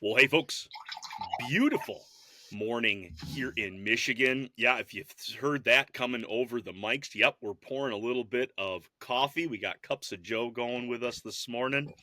Well, hey, folks, beautiful morning here in Michigan. Yeah, if you've heard that coming over the mics, yep, we're pouring a little bit of coffee. We got Cups of Joe going with us this morning.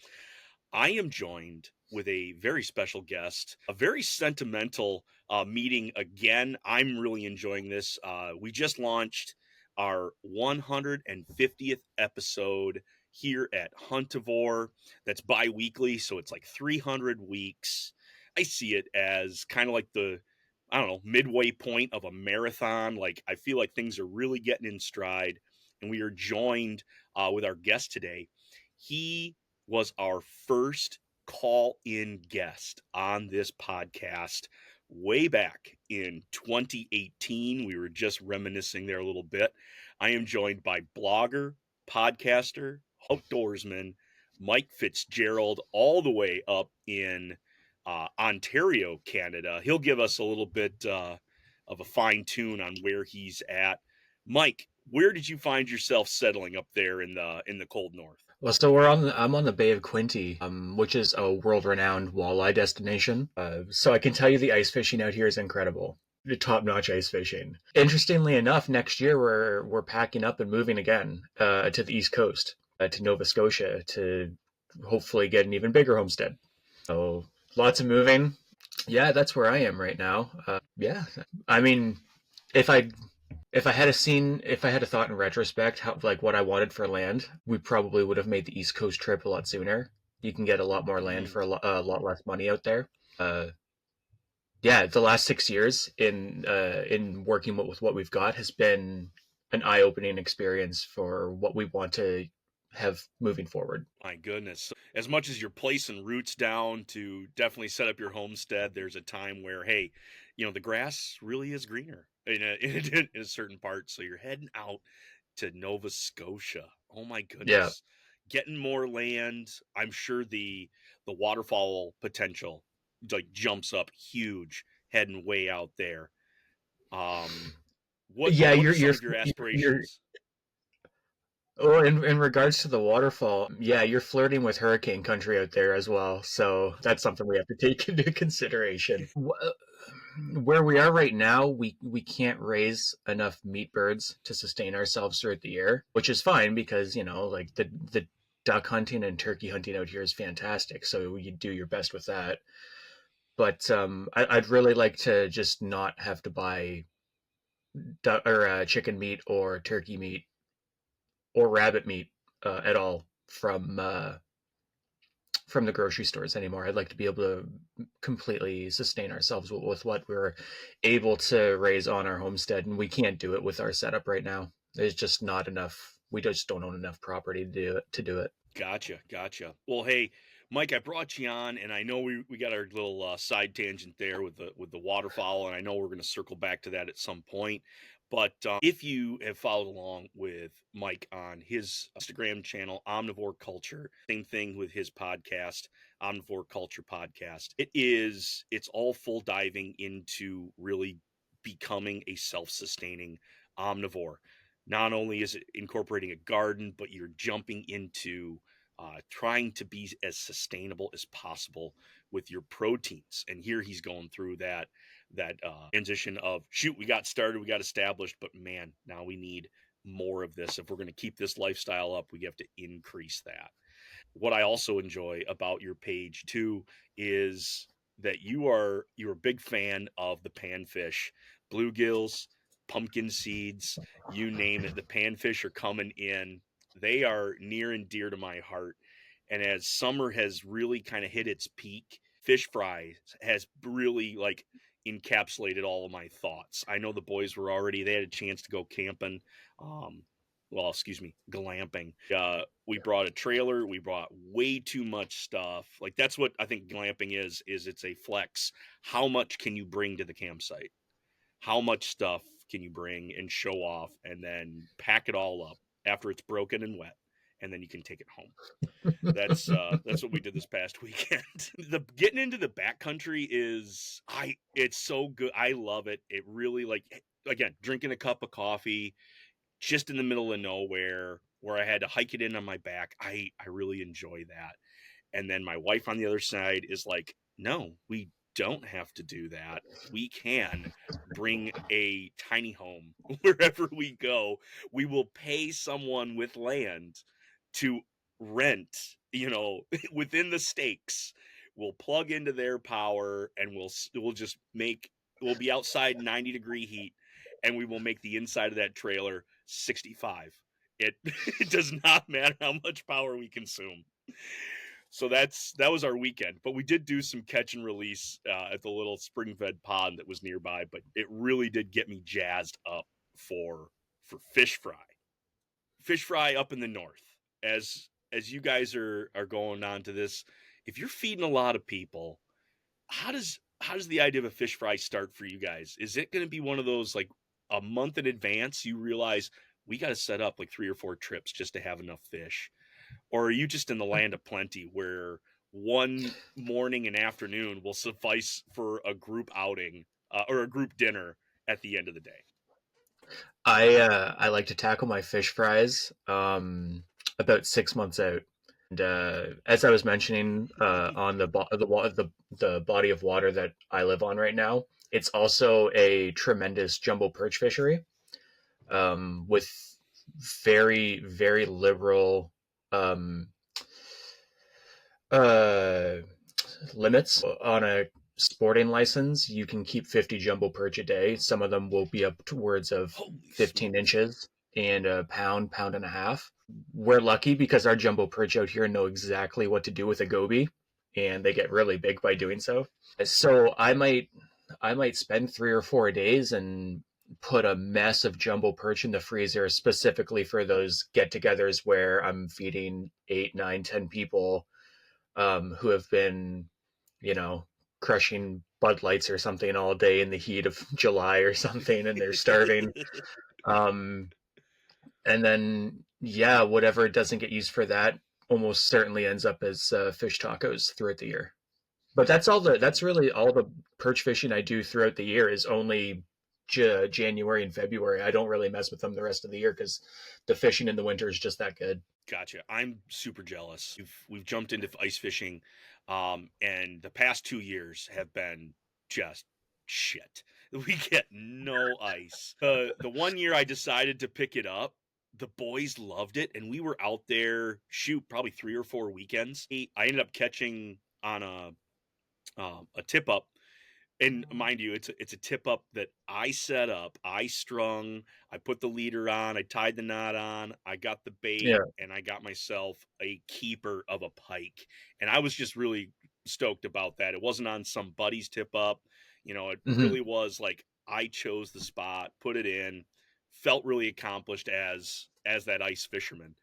I am joined with a very special guest, a very sentimental meeting again. I'm really enjoying this. We just launched our 150th episode here at Huntavore. That's bi-weekly, so it's like 300 weeks. I see it as kind of like I don't know, midway point of a marathon. Like, I feel like things are really getting in stride, and we are joined with our guest today. He was our first call-in guest on this podcast way back in 2018. We were just reminiscing there a little bit. I am joined by blogger, podcaster, outdoorsman Mike Fitzgerald, all the way up in Ontario, Canada. He'll give us a little bit of a fine tune on where he's at. Mike, where did you find yourself settling up there in the cold north? Well, so I'm on the Bay of Quinte, which is a world-renowned walleye destination. So I can tell you the ice fishing out here is incredible. Top-notch ice fishing. Interestingly enough, next year we're packing up and moving again to the East Coast, to Nova Scotia, to hopefully get an even bigger homestead. So lots of moving. Yeah, that's where I am right now. Yeah, I mean, if I if I had a thought in retrospect, how like what I wanted for land, we probably would have made the East Coast trip a lot sooner. You can get a lot more land for a lot less money out there. Uh, yeah, the last 6 years in working with what we've got has been an eye-opening experience for what we want to have moving forward. My goodness. As much as you're placing roots down to definitely set up your homestead, there's a time where, hey, the grass really is greener in a certain part. So you're heading out to Nova Scotia. Oh my Yeah. goodness. Getting more land. I'm sure the waterfall potential like jumps up huge heading way out there. What Yeah, what are some you're of your you're aspirations? Well, in regards to the waterfall, yeah, you're flirting with hurricane country out there as well. So that's something we have to take into consideration. Where we are right now, we can't raise enough meat birds to sustain ourselves throughout the year, which is fine because, like the duck hunting and turkey hunting out here is fantastic. So you do your best with that. But I'd really like to just not have to buy chicken meat or turkey meat or rabbit meat at all from the grocery stores anymore. I'd like to be able to completely sustain ourselves with what we're able to raise on our homestead, and we can't do it with our setup right now. There's just not enough. We just don't own enough property to do it. Gotcha. Well, hey, Mike, I brought you on, and I know we got our little side tangent there with the waterfowl, and I know we're going to circle back to that at some point. But if you have followed along with Mike on his Instagram channel, Omnivore Culture, same thing with his podcast, Omnivore Culture Podcast. It's all full diving into really becoming a self-sustaining omnivore. Not only is it incorporating a garden, but you're jumping into trying to be as sustainable as possible with your proteins. And here he's going through that transition of shoot, we got started, we got established, but man, now we need more of this. If we're going to keep this lifestyle up, we have to increase that. What I also enjoy about your page too is that you're a big fan of the panfish, bluegills, pumpkin seeds, you name it. The panfish are coming in. They are near and dear to my heart. And as summer has really kind of hit its peak, fish fries has really like encapsulated all of my thoughts. I know the boys they had a chance to go camping. Excuse me, glamping. We brought a trailer. We brought way too much stuff. Like that's what I think glamping is it's a flex. How much can you bring to the campsite? How much stuff can you bring and show off and then pack it all up after it's broken and wet, and then you can take it home. That's what we did this past weekend. The getting into the backcountry it's so good. I love it. It really again, drinking a cup of coffee just in the middle of nowhere where I had to hike it in on my back. I really enjoy that. And then my wife on the other side is like no, we don't have to do that. We can bring a tiny home wherever we go. We will pay someone with land to rent, within the stakes. We'll plug into their power and we'll just we'll be outside 90-degree heat and we will make the inside of that trailer 65. It it does not matter how much power we consume. So that was our weekend, but we did do some catch and release at the little spring-fed pond that was nearby. But it really did get me jazzed up for fish fry. Fish fry up in the north. As you guys are going on to this, if you're feeding a lot of people, how does the idea of a fish fry start for you guys? Is it going to be one of those like a month in advance you realize we got to set up like 3 or 4 trips just to have enough fish? Or are you just in the land of plenty where one morning and afternoon will suffice for a group outing or a group dinner at the end of the day? I like to tackle my fish fries about 6 months out. And as I was mentioning, on the body of water that I live on right now, it's also a tremendous jumbo perch fishery, with very very liberal um, uh, limits on a sporting license. You can keep 50 jumbo perch a day. Some of them will be up towards of Holy 15 smokes. inches and a pound and a half. We're lucky because our jumbo perch out here know exactly what to do with a goby, and they get really big by doing so. So I might spend 3 or 4 days and put a mess of jumbo perch in the freezer specifically for those get-togethers where I'm feeding 8, 9, 10 people, who have been, you know, crushing Bud Lights or something all day in the heat of July or something, and they're starving. Um, and then, yeah, whatever doesn't get used for that almost certainly ends up as fish tacos throughout the year. But that's really all the perch fishing I do throughout the year is only January and February. I don't really mess with them the rest of the year because the fishing in the winter is just that good. Gotcha. I'm super jealous. We've jumped into ice fishing, and the past 2 years have been just shit. We get no ice. The one year I decided to pick it up, the boys loved it, and we were out there shoot probably 3 or 4 weekends. I ended up catching on a tip up, and mind you, it's a tip up that I set up, I strung, I put the leader on, I tied the knot on, I got the bait, Yeah. and I got myself a keeper of a pike. And I was just really stoked about that. It wasn't on some buddy's tip up, it Hmm. really was like I chose the spot, put it in, felt really accomplished as that ice fisherman.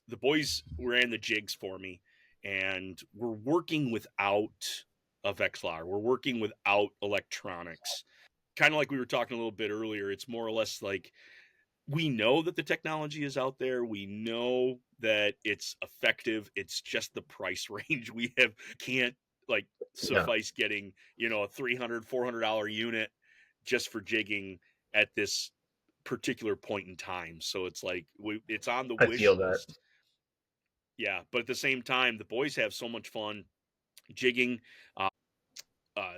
The boys ran the jigs for me, and we're working without a Vexlar. We're working without electronics. Kind of like we were talking a little bit earlier, it's more or less like we know that the technology is out there. We know that it's effective. It's just the price range we have can't like Yeah, suffice getting, a $300, $400 unit just for jigging at this particular point in time. So it's like it's on the I wish feel that. list. Yeah, but at the same time, the boys have so much fun jigging.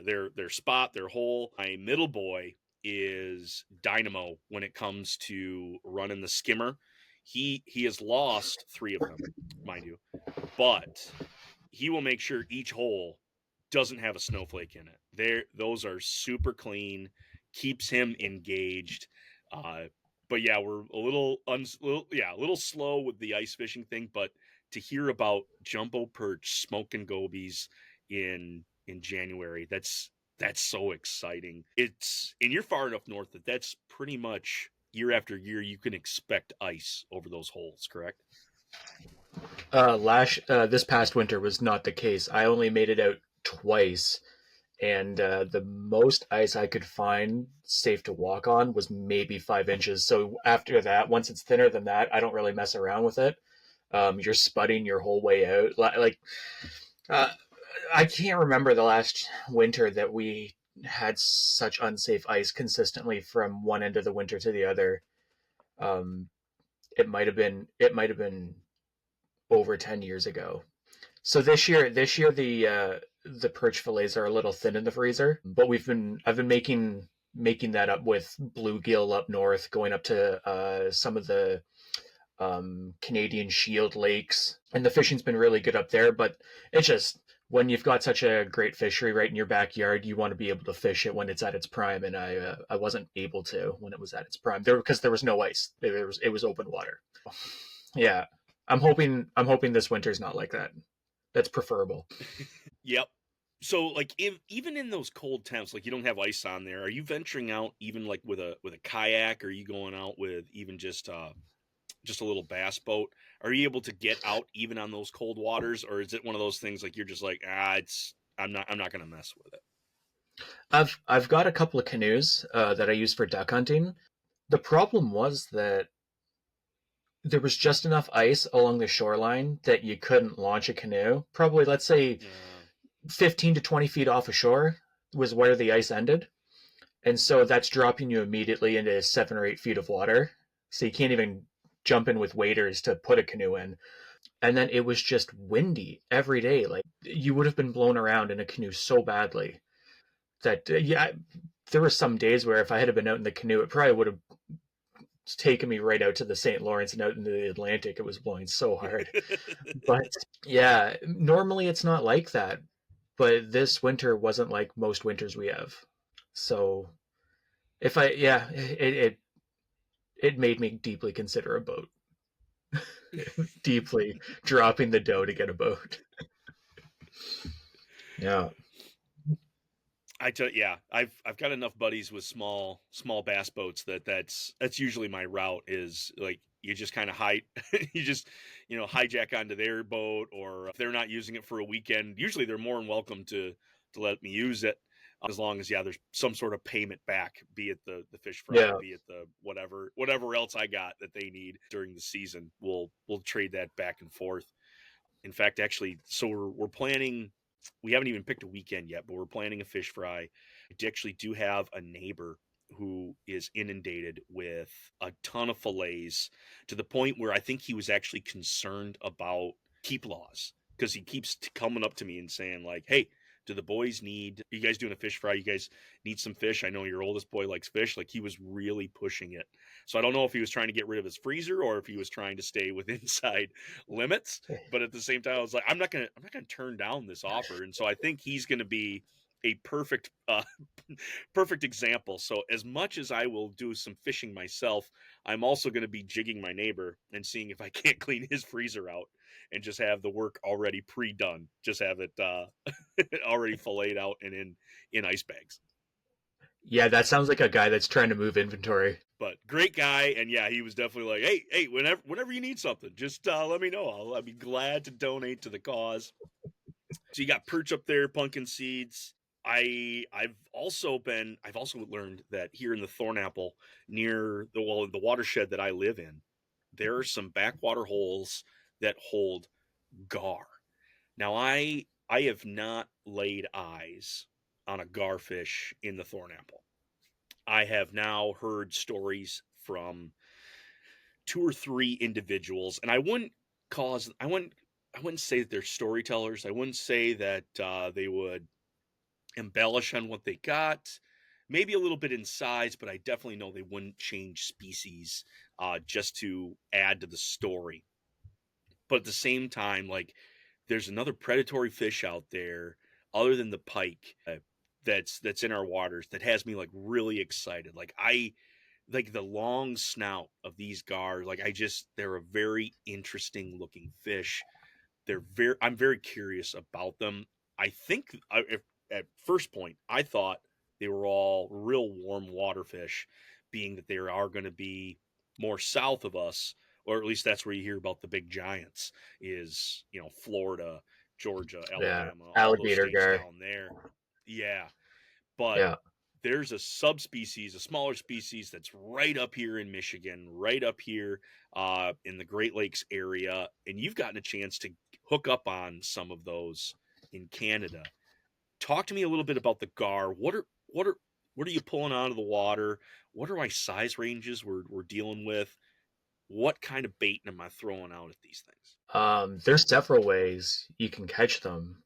Their spot, their hole. My middle boy is dynamo when it comes to running the skimmer. He has lost 3 of them, mind you, but he will make sure each hole doesn't have a snowflake in it. Those are super clean, keeps him engaged. Uh, but yeah, we're a little slow with the ice fishing thing. But to hear about jumbo perch smoking gobies in January, that's so exciting. And you're far enough north that that's pretty much year after year you can expect ice over those holes, correct? This past winter was not the case. I only made it out twice, and the most ice I could find safe to walk on was maybe 5 inches. So after that, once it's thinner than that, I don't really mess around with it. You're spudding your whole way out. Uh, I can't remember the last winter that we had such unsafe ice consistently from one end of the winter to the other. Um, it might have been over 10 years ago. So this year the the perch fillets are a little thin in the freezer, but I've been making that up with bluegill up north, going up to some of the Canadian Shield lakes, and the fishing's been really good up there. But it's just when you've got such a great fishery right in your backyard, you want to be able to fish it when it's at its prime, and I wasn't able to when it was at its prime there because there was no ice. It was open water. Yeah, I'm hoping this winter's not like that. That's preferable. Yep. So like if even in those cold temps, like you don't have ice on there, are you venturing out even like with a kayak? Or are you going out with even just a little bass boat? Are you able to get out even on those cold waters, or is it one of those things like you're just like, it's I'm not gonna mess with it? I've got a couple of canoes that I use for duck hunting. The problem was that there was just enough ice along the shoreline that you couldn't launch a canoe. Probably, let's say, Uh, 15 to 20 feet off of shore was where the ice ended. And so that's dropping you immediately into 7 or 8 feet of water. So you can't even jump in with waders to put a canoe in. And then it was just windy every day. Like you would have been blown around in a canoe so badly that, yeah, there were some days where if I had been out in the canoe, it probably would have taken me right out to the St. Lawrence and out into the Atlantic. It was blowing so hard. But yeah, normally it's not like that. But this winter wasn't like most winters we have. So if I, yeah, it made me deeply consider a boat, deeply dropping the dough to get a boat. Yeah. yeah, I've got enough buddies with small bass boats that's usually my route is like you just kind of hide you just hijack onto their boat, or if they're not using it for a weekend, usually they're more than welcome to let me use it, as long as there's some sort of payment back, be it the fish fry, Yeah. be it the whatever else I got that they need during the season. We'll trade that back and forth. In fact, actually, so we're planning. We haven't even picked a weekend yet, but we're planning a fish fry. I actually do have a neighbor who is inundated with a ton of fillets, to the point where I think he was actually concerned about keep laws, because he keeps coming up to me and saying like, "Hey, do the boys need? Are you guys doing a fish fry? You guys need some fish? I know your oldest boy likes fish." Like he was really pushing it. So I don't know if he was trying to get rid of his freezer or if he was trying to stay within inside limits. But at the same time, I was like, I'm not gonna turn down this offer. And so I think he's gonna be a perfect example. So as much as I will do some fishing myself, I'm also going to be jigging my neighbor and seeing if I can't clean his freezer out and just have the work already pre-done. Just have it already filleted out and in ice bags. Yeah, that sounds like a guy that's trying to move inventory. But great guy, and yeah, he was definitely like, hey, whenever you need something, just let me know. I'll be glad to donate to the cause. So you got perch up there, pumpkin seeds. I've also learned that here in the Thornapple, near the watershed that I live in, there are some backwater holes that hold gar. Now I have not laid eyes on a garfish in the Thornapple. I have now heard stories from two or three individuals, and I wouldn't say that they're storytellers. I wouldn't say that they would embellish on what they got. Maybe a little bit in size, but I definitely know they wouldn't change species just to add to the story. But at the same time, like there's another predatory fish out there other than the pike, that's in our waters, that has me like really excited. Like I like the long snout of these gars. Like they're a very interesting looking fish. I'm very curious about them. I think if, at first point I thought they were all real warm water fish, being that they are going to be more south of us, or at least that's where you hear about the big giants, is Florida, Georgia, Yeah. Alabama, all those Alligator states guy. down there. Yeah, but Yeah. there's a subspecies, a smaller species that's right up here in Michigan, right up here in the Great Lakes area, and you've gotten a chance to hook up on some of those in Canada. Talk to me a little bit about the gar. What are you pulling out of the water? What are my size ranges we're dealing with? What kind of bait am I throwing out at these things? There's several ways you can catch them.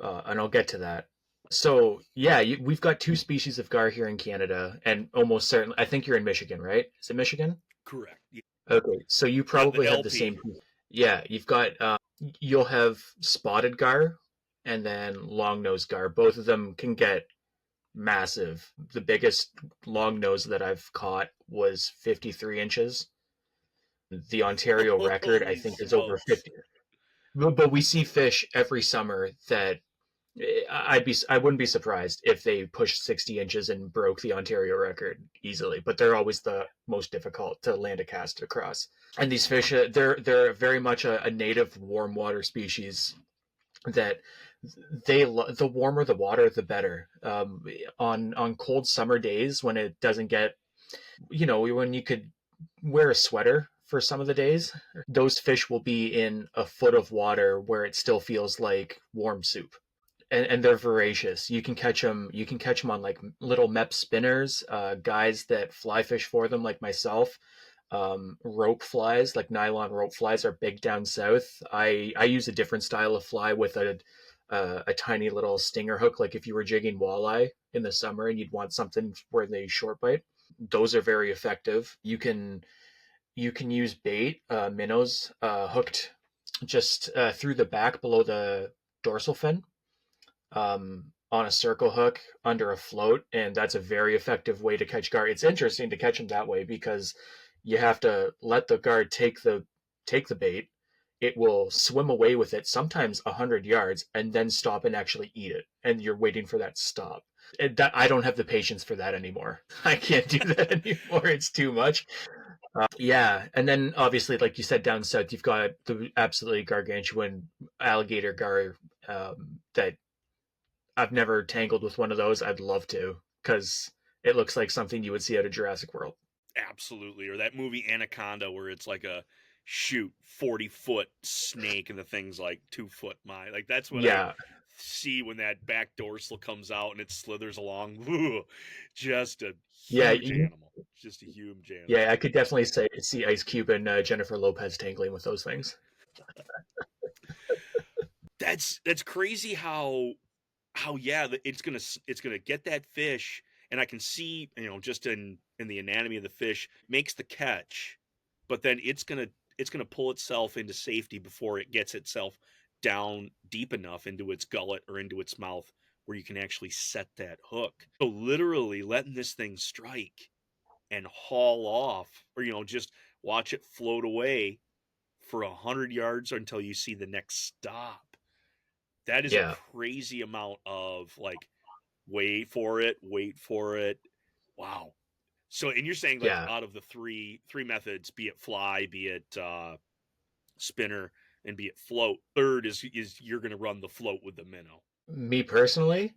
and I'll get to that. So yeah, we've got two species of gar here in Canada, and almost certainly, I think you're in Michigan, right? Is it Michigan? Correct. Yeah, Okay, so you yeah, the probably have the LP. same. Yeah, you've got you'll have spotted gar and then long nose gar. Both of them can get massive. The biggest long nose that I've caught was 53 inches. The Ontario record, I Holy think, is over smokes. 50. But we see fish every summer that I wouldn't be surprised if they pushed 60 inches and broke the Ontario record easily. But they're always the most difficult to land a cast across. And these fish, they're very much a native warm water species that the warmer the water, the better. On cold summer days when it doesn't get, when you could wear a sweater for some of the days, those fish will be in a foot of water where it still feels like warm soup. And they're voracious. You can catch them. You can catch them on like little mep spinners, guys that fly fish for them, like myself. Rope flies, like nylon rope flies, are big down south. I use a different style of fly with a tiny little stinger hook, like if you were jigging walleye in the summer and you'd want something where they short bite. Those are very effective. You can use bait, minnows, hooked just through the back below the dorsal fin, on a circle hook under a float, and that's a very effective way to catch gar. It's interesting to catch them that way because you have to let the guard take the bait. It will swim away with it, sometimes 100 yards, and then stop and actually eat it. And you're waiting for that stop. I don't have the patience for that anymore. I can't do that anymore. It's too much. Yeah, and then obviously, like you said, down south, you've got the absolutely gargantuan alligator gar that I've never tangled with one of those. I'd love to because it looks like something you would see out of Jurassic World. Absolutely. Or that movie Anaconda where it's like a shoot 40-foot snake and the thing's like 2 foot my. Like that's what I Yeah, see when that back dorsal comes out and it slithers along. Ooh, just a yeah, huge animal. Just a huge animal. yeah. I could definitely see Ice Cube and Jennifer Lopez tangling with those things. That's crazy how yeah, it's gonna get that fish, and I can see, just in the anatomy of the fish, makes the catch, but then it's gonna pull itself into safety before it gets itself down deep enough into its gullet or into its mouth where you can actually set that hook. So literally letting this thing strike and haul off, or just watch it float away for 100 yards until you see the next stop. That is a Yeah, crazy amount of like wait for it. Wow. So, and you're saying like yeah. out of the three methods, be it fly, be it spinner, and be it float, third is you're going to run the float with the minnow. Me personally,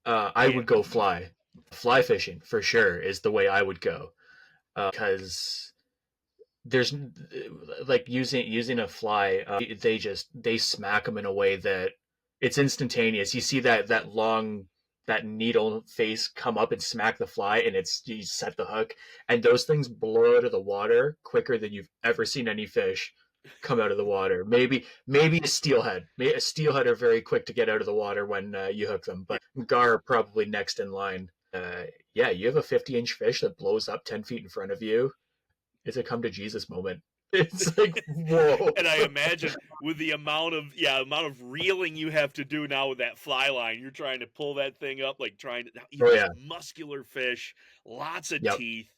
I Yeah. would go fly. Fly fishing for sure is the way I would go because there's like using a fly. They smack them in a way that it's instantaneous. You see that needle face come up and smack the fly, and it's you set the hook, and those things blow out of the water quicker than you've ever seen any fish come out of the water. Maybe a steelhead. A steelhead are very quick to get out of the water when you hook them, Yeah. but gar are probably next in line. Yeah, you have a 50-inch fish that blows up 10 feet in front of you. It's a come to Jesus moment. It's like, whoa. And I imagine with the amount of reeling you have to do now with that fly line, you're trying to pull that thing up, like trying to Oh these yeah. muscular fish, lots of Yep. teeth.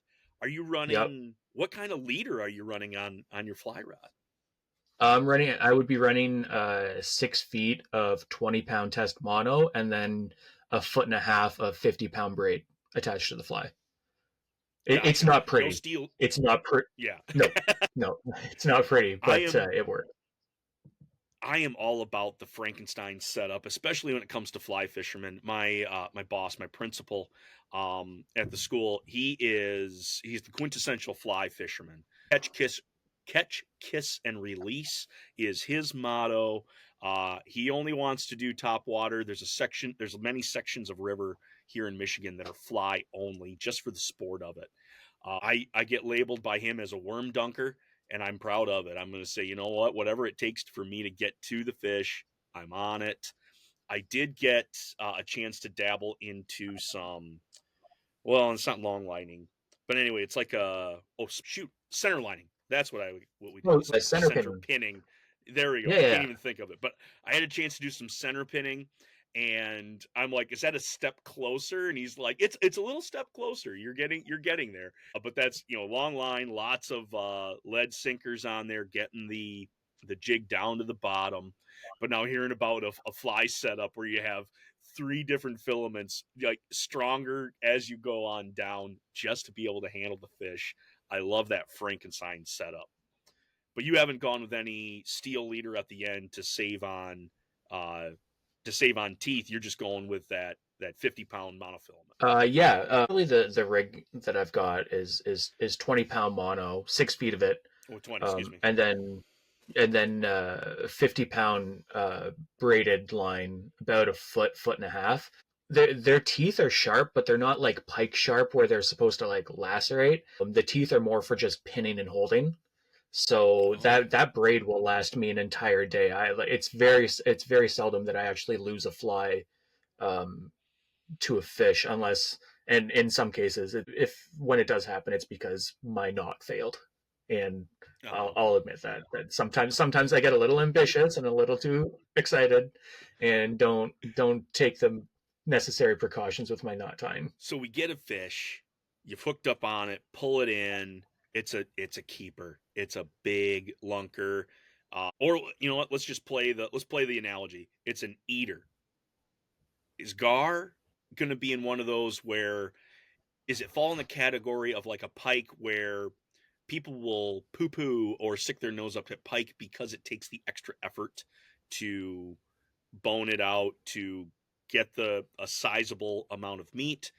Are you Yep. running what kind of leader are you running on your fly rod? I would be running 6 feet of 20-pound test mono and then a foot and a half of 50-pound braid attached to the fly. It's Gotcha. not No pretty. steel. It's not pretty. Yeah. No, no, it's not pretty, I but am it works. I am all about the Frankenstein setup, especially when it comes to fly fishermen. My boss, my principal at the school, he's the quintessential fly fisherman. Catch, kiss, and release is his motto. He only wants to do top water. There's many sections of river here in Michigan that are fly only, just for the sport of it. I get labeled by him as a worm dunker, and I'm proud of it. I'm going to say, you know what, whatever it takes for me to get to the fish, I'm on it. I did get a chance to dabble into some. Well, it's not long lining, but anyway, it's like center lining. That's what we do. Oh, It's a like center center pin. pinning. There we go. Yeah, I can't yeah. even think of it, but I had a chance to do some center pinning, and I'm like, "Is that a step closer?" And he's like, "It's a little step closer. You're getting there." But that's long line, lots of lead sinkers on there, getting the jig down to the bottom. But now hearing about a fly setup where you have three different filaments, like stronger as you go on down, just to be able to handle the fish. I love that Frankenstein setup. But you haven't gone with any steel leader at the end uh, to save on teeth. You're just going with that 50-pound monofilament. Yeah. Really, the rig that I've got is 20 pound mono, 6 feet of it, Oh, 20, excuse me. and then 50 pound braided line, about a foot and a half. Their teeth are sharp, but they're not like pike sharp where they're supposed to like lacerate. The teeth are more for just pinning and holding. So Oh, that braid will last me an entire day. It's very seldom that I actually lose a fly um, to a fish, unless, and in some cases, if when it does happen, it's because my knot failed, and oh, okay. I'll admit that sometimes I get a little ambitious and a little too excited, and don't take the necessary precautions with my knot tying. So we get a fish, you've hooked up on it, pull it in. It's a keeper. It's a big lunker. Or you know what? Let's play the analogy. It's an eater. Is gar going to be in one of those where is it fall in the category of like a pike where people will poo poo or stick their nose up at pike because it takes the extra effort to bone it out to get the a sizable amount of meat,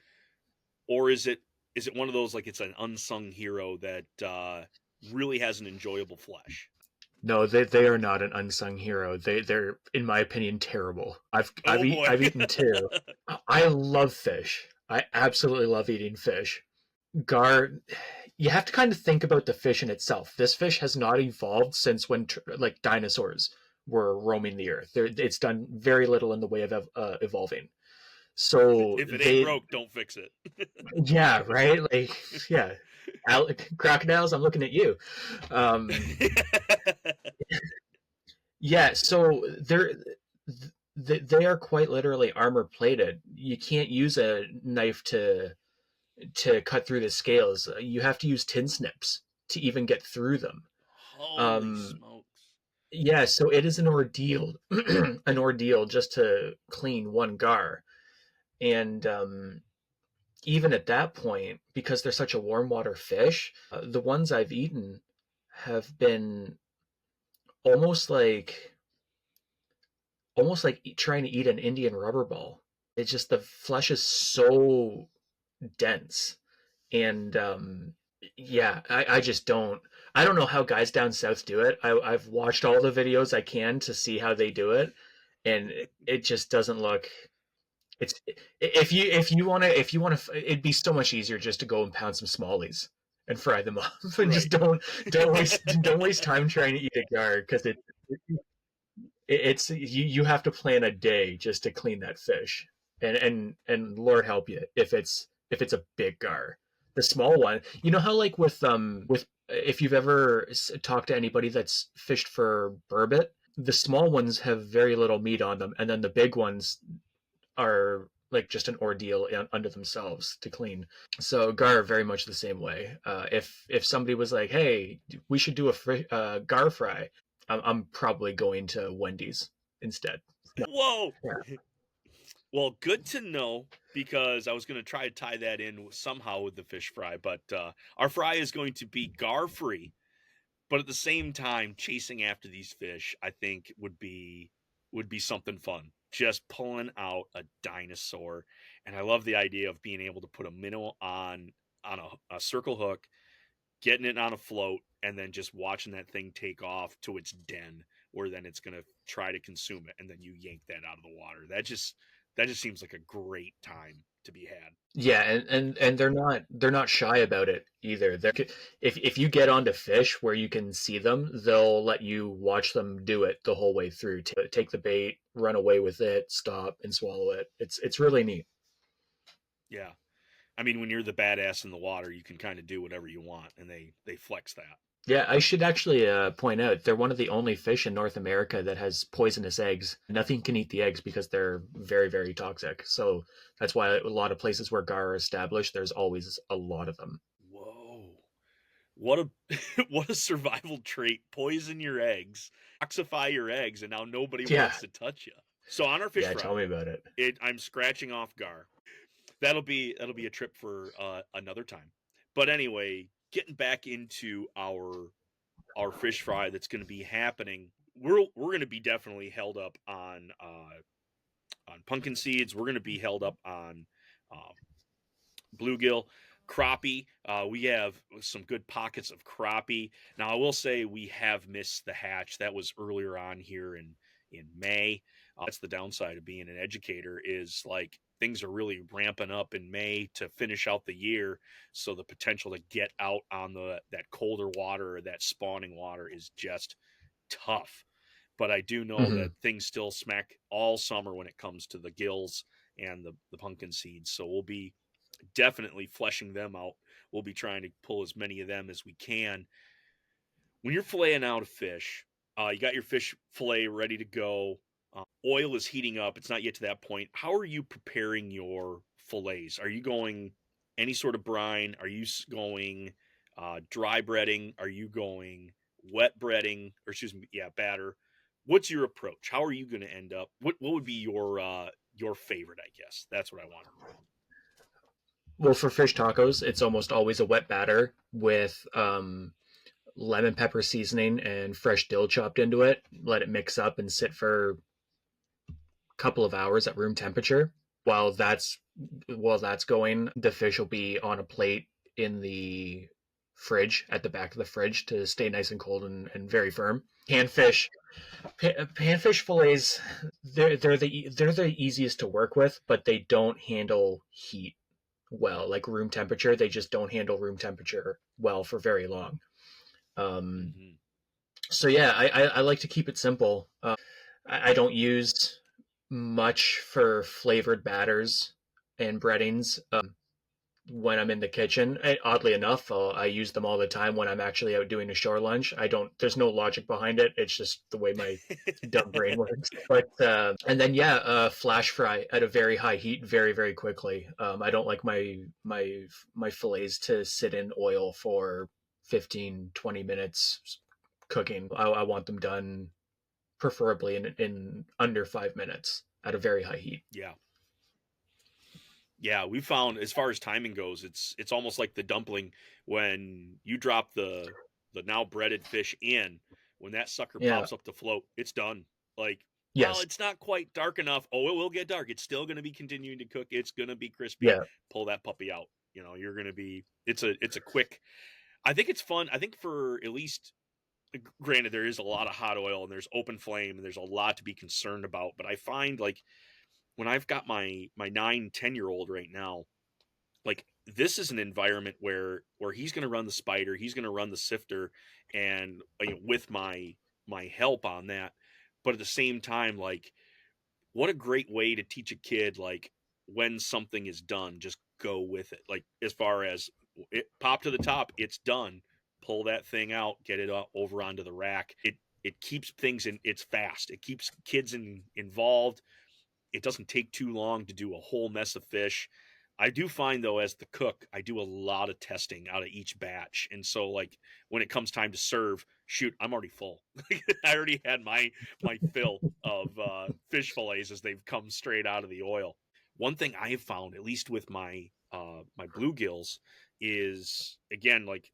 or is it one of those like it's an unsung hero that really has an enjoyable flesh? No, they are not an unsung hero. They're, in my opinion, terrible. Oh boy. I've eaten two. I love fish. I absolutely love eating fish. Gar, you have to kind of think about the fish in itself. This fish has not evolved since when like dinosaurs were roaming the earth. It's done very little in the way of evolving. So If it ain't broke, don't fix it. yeah, right, like, yeah, crocodiles. I'm looking at you. Um, yeah, so they are quite literally armor plated. You can't use a knife to cut through the scales. You have to use tin snips to even get through them. Holy Um, smokes. yeah, so it is an ordeal, an ordeal just to clean one gar. And even at that point, because they're such a warm water fish, the ones I've eaten have been almost like almost like trying to eat an Indian rubber ball. It's just the flesh is so dense, and yeah, I just I don't know how guys down south do it. I've watched all the videos I can to see how they do it, and it just doesn't look. It's if you want to, it'd be so much easier just to go and pound some smallies and fry them up, and just Right. don't waste time trying to eat a gar, because it's you have to plan a day just to clean that fish, and Lord help you if it's a big gar. The small one, you know how like with if you've ever talked to anybody that's fished for burbot, the small ones have very little meat on them, and then the big ones are like just an ordeal unto themselves to clean. So gar are very much the same way. If somebody was like, "Hey, we should do a gar fry," I'm probably going to Wendy's instead. No, Whoa. yeah. Well, good to know because I was going to try to tie that in somehow with the fish fry, but our fry is going to be gar free. But at the same time, chasing after these fish, I think would be something fun. Just pulling out a dinosaur, and I love the idea of being able to put a minnow on a circle hook, getting it on a float, and then just watching that thing take off to its den, where then it's gonna try to consume it, and then you yank that out of the water. That just seems like a great time to be had. Yeah, and they're not shy about it either. If you get onto fish where you can see them, they'll let you watch them do it the whole way through. Take the bait, run away with it, stop and swallow it. It's really neat. Yeah. I mean, when you're the badass in the water, you can kind of do whatever you want, and they flex that. Yeah, I should actually point out they're one of the only fish in North America that has poisonous eggs. Nothing can eat the eggs because they're very, very toxic. So that's why a lot of places where gar are established, there's always a lot of them. Whoa. What a what a survival trait. Poison your eggs, toxify your eggs, and now nobody Yeah, wants to touch you. So on our fish yeah, fry, tell me about it. I'm scratching off gar. That'll be a trip for another time. But anyway, getting back into our fish fry that's going to be happening. We're going to be definitely held up on pumpkin seeds. We're going to be held up on um, bluegill, crappie. We have some good pockets of crappie. Now, I will say we have missed the hatch. That was earlier on here in May. That's the downside of being an educator is like things are really ramping up in May to finish out the year. So the potential to get out on that colder water or that spawning water is just tough. But I do know Hmm. that things still smack all summer when it comes to the gills and the pumpkin seeds. So we'll be definitely fleshing them out. We'll be trying to pull as many of them as we can. When you're filleting out a fish, you got your fish fillet ready to go. Oil is heating up. It's not yet to that point. How are you preparing your fillets? Are you going any sort of brine? Are you going dry breading? Are you going wet breading? Or excuse me, yeah, batter. What's your approach? How are you going to end up? What would be your favorite? I guess that's what I want to know. Well, for fish tacos, it's almost always a wet batter with lemon pepper seasoning and fresh dill chopped into it. Let it mix up and sit for a couple of hours at room temperature. While that's while that's going, the fish will be on a plate in the fridge at the back of the fridge to stay nice and cold and very firm. Panfish, panfish fillets, they're the easiest to work with, but they don't handle heat well. Like room temperature, they just don't handle room temperature well for very long. Um, Mm-hmm. so yeah, I like to keep it simple. I don't use much for flavored batters and breadings when I'm in the kitchen. Oddly enough, I use them all the time when I'm actually out doing a shore lunch. I don't. There's no logic behind it. It's just the way my dumb brain works. But and then yeah, flash fry at a very high heat, very very quickly. I don't like my fillets to sit in oil for 15-20 minutes cooking. I want them done preferably in under 5 minutes at a very high heat. Yeah. Yeah, we found as far as timing goes, it's almost like the dumpling when you drop the now breaded fish in, when that sucker Yeah. pops up to float, it's done. Like, well, Yes. it's not quite dark enough. Oh, it will get dark. It's still going to be continuing to cook. It's going to be crispy. Yeah. Pull that puppy out. You're going to be it's a quick. I think it's fun. I think for at least granted there is a lot of hot oil and there's open flame and there's a lot to be concerned about, but I find like when I've got my 9, 10 year old right now, like this is an environment where he's going to run the spider, he's going to run the sifter, and with my help on that. But at the same time, like what a great way to teach a kid like when something is done, just go with it. Like as far as it pop to the top, it's done. Pull that thing out, get it over onto the rack. It keeps things in. It's fast. It keeps kids involved. It doesn't take too long to do a whole mess of fish. I do find though, as the cook, I do a lot of testing out of each batch, and so like when it comes time to serve, shoot, I'm already full. I already had my fill of fish fillets as they've come straight out of the oil. One thing I have found, at least with my bluegills, is again like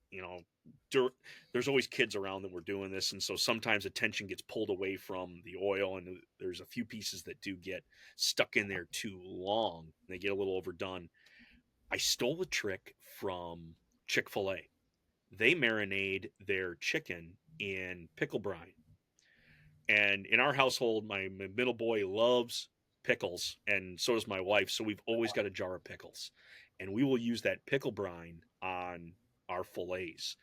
there's always kids around that we're doing this, and so sometimes attention gets pulled away from the oil, and there's a few pieces that do get stuck in there too long. They get a little overdone. I stole a trick from Chick-fil-A. They marinate their chicken in pickle brine. And in our household, my middle boy loves pickles, and so does my wife. So we've always got a jar of pickles, and we will use that pickle brine on our fillets.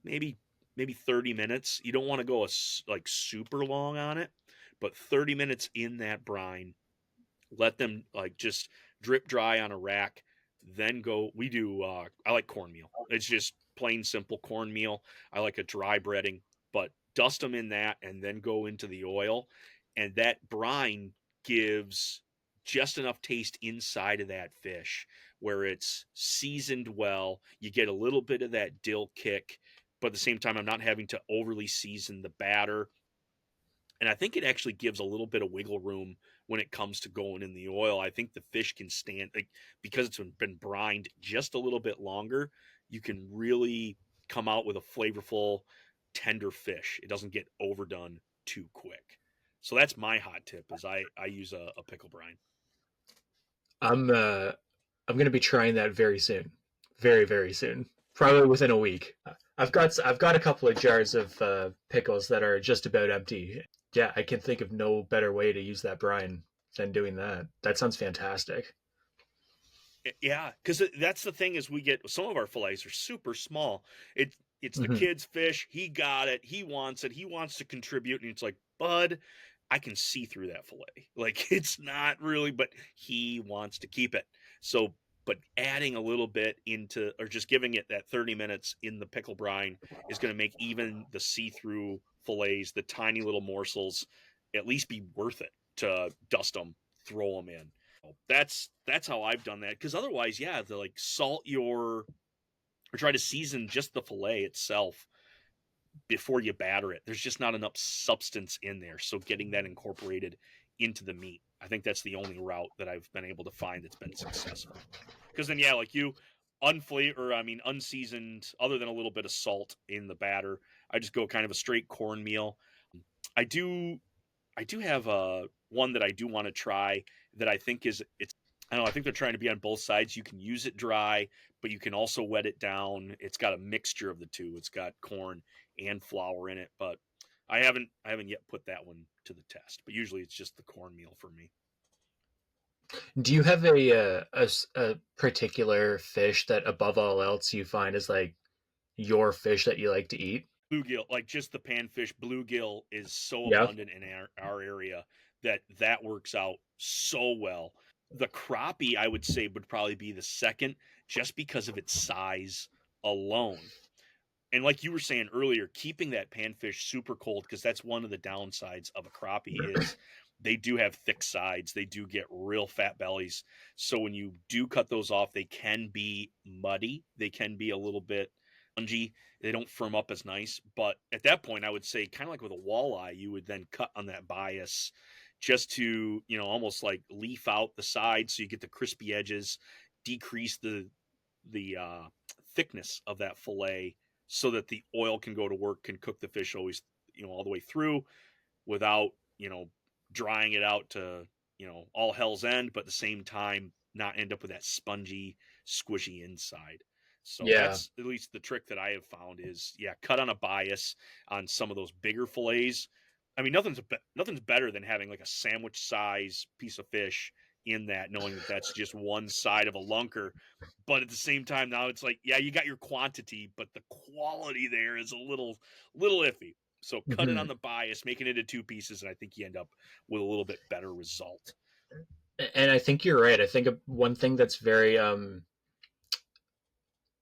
Maybe 30 minutes. You don't want to go like super long on it, but 30 minutes in that brine. Let them like just drip dry on a rack. Then go. We do. I like cornmeal. It's just plain simple cornmeal. I like a dry breading, but dust them in that and then go into the oil, and that brine gives just enough taste inside of that fish where it's seasoned well. You get a little bit of that dill kick, but at the same time, I'm not having to overly season the batter. And I think it actually gives a little bit of wiggle room when it comes to going in the oil. I think the fish can stand, like, because it's been brined just a little bit longer. You can really come out with a flavorful, tender fish. It doesn't get overdone too quick. So that's my hot tip. Is I use a pickle brine. I'm gonna be trying that very soon, very very soon, probably within a week. I've got a couple of jars of pickles that are just about empty. Yeah, I can think of no better way to use that brine than doing that. That sounds fantastic. Yeah, because that's the thing is we get some of our fillets are super small. It's the Hmm. kid's fish. He got it. He wants it. He wants to contribute, and it's like, bud, I can see through that fillet. Like it's not really, but he wants to keep it. So, but adding a little bit into, or just giving it that 30 minutes in the pickle brine is going to make even the see-through fillets, the tiny little morsels, at least be worth it to dust them, throw them in. That's how I've done that. Because otherwise, yeah, the like salt your or try to season just the fillet itself before you batter it. There's just not enough substance in there. So getting that incorporated into the meat, I think that's the only route that I've been able to find that's been successful. Because then, yeah, like you, unseasoned, other than a little bit of salt in the batter, I just go kind of a straight cornmeal. I do I do have a one that I do want to try that I think is it's I don't know, I think they're trying to be on both sides. You can use it dry, but you can also wet it down. It's got a mixture of the two. It's got corn and flour in it, but I haven't yet put that one to the test. But usually it's just the cornmeal for me. Do you have a particular fish that above all else you find is like your fish that you like to eat? Bluegill, like just the panfish bluegill is so Yeah. abundant in our area that works out so well. The crappie, I would say, would probably be the second just because of its size alone. And like you were saying earlier, keeping that panfish super cold, because that's one of the downsides of a crappie is they do have thick sides. They do get real fat bellies. So when you do cut those off, they can be muddy. They can be a little bit spongy. They don't firm up as nice. But at that point, I would say, kind of like with a walleye, you would then cut on that bias just to, almost like leaf out the sides so you get the crispy edges, decrease the thickness of that fillet so that the oil can go to work, can cook the fish always, all the way through without, drying it out to, all hell's end, but at the same time, not end up with that spongy, squishy inside. So Yeah. that's at least the trick that I have found is, yeah, cut on a bias on some of those bigger fillets. I mean, nothing's better than having like a sandwich size piece of fish in that, knowing that that's just one side of a lunker. But at the same time, now it's like, yeah, you got your quantity, but the quality there is a little iffy. So cut it Hmm. on the bias, making it into two pieces, and I think you end up with a little bit better result. And I think you're right. I think one thing that's very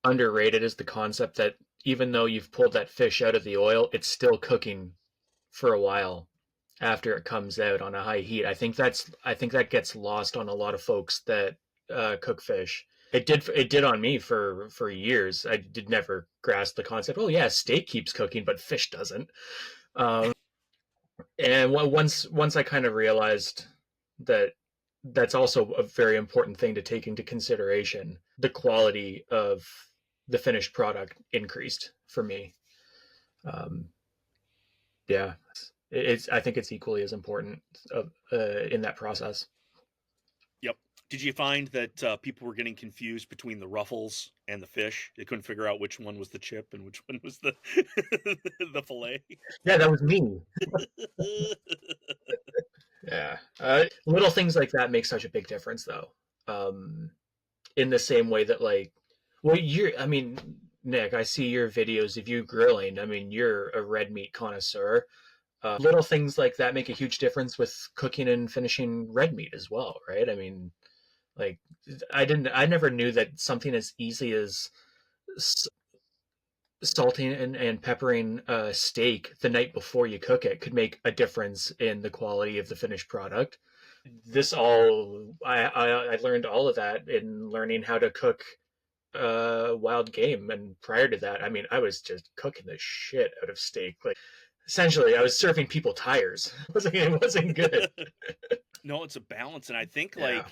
underrated is the concept that even though you've pulled that fish out of the oil, it's still cooking for a while after it comes out on a high heat. I think that gets lost on a lot of folks that cook fish. It did on me for years. I did never grasp the concept. Oh yeah, steak keeps cooking, but fish doesn't. Um, and once I kind of realized that that's also a very important thing to take into consideration, the quality of the finished product increased for me. Um, yeah, it's I think it's equally as important in that process. Yep. Did you find that people were getting confused between the ruffles and the fish? They couldn't figure out which one was the chip and which one was the the fillet. Yeah, that was me. Yeah. Little things like that make such a big difference, though. In the same way that, like, well, I mean, Nick, I see your videos of you grilling. I mean, you're a red meat connoisseur. Little things like that make a huge difference with cooking and finishing red meat as well, right? I mean, like, I never knew that something as easy as salting and peppering a steak the night before you cook it could make a difference in the quality of the finished product. I learned all of that in learning how to cook wild game, and prior to that, I mean, I was just cooking the shit out of steak. Like, essentially, I was serving people tires. It wasn't good. No, it's a balance, and I think Yeah. like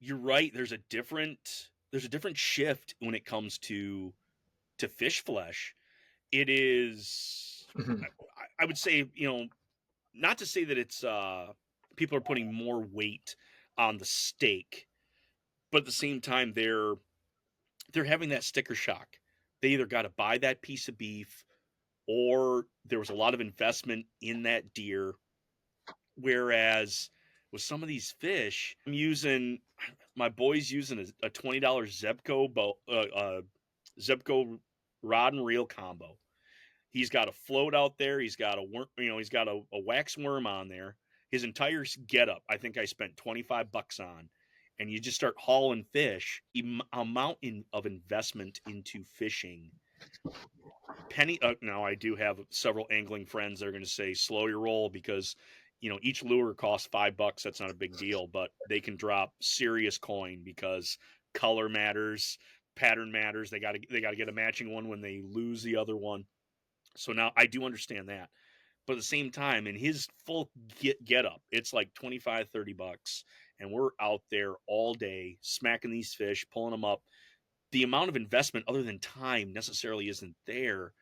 you're right. There's a different shift when it comes to fish flesh. It is, Mhm. I would say, not to say that it's people are putting more weight on the steak, but at the same time they're having that sticker shock. They either got to buy that piece of beef or there was a lot of investment in that deer. Whereas with some of these fish, my boy's using a $20 Zebco rod and reel combo. He's got a float out there. He's got a worm, he's got a wax worm on there. His entire getup, I think I spent $25 on. And you just start hauling fish. The amount of investment into fishing. Now I do have several angling friends that are going to say slow your roll because each lure costs $5. That's not a big deal, but they can drop serious coin because color matters, pattern matters. They got to get a matching one when they lose the other one. So now I do understand that. But at the same time, in his full get up, it's like 25, $30. And we're out there all day smacking these fish, pulling them up. The amount of investment other than time necessarily isn't there.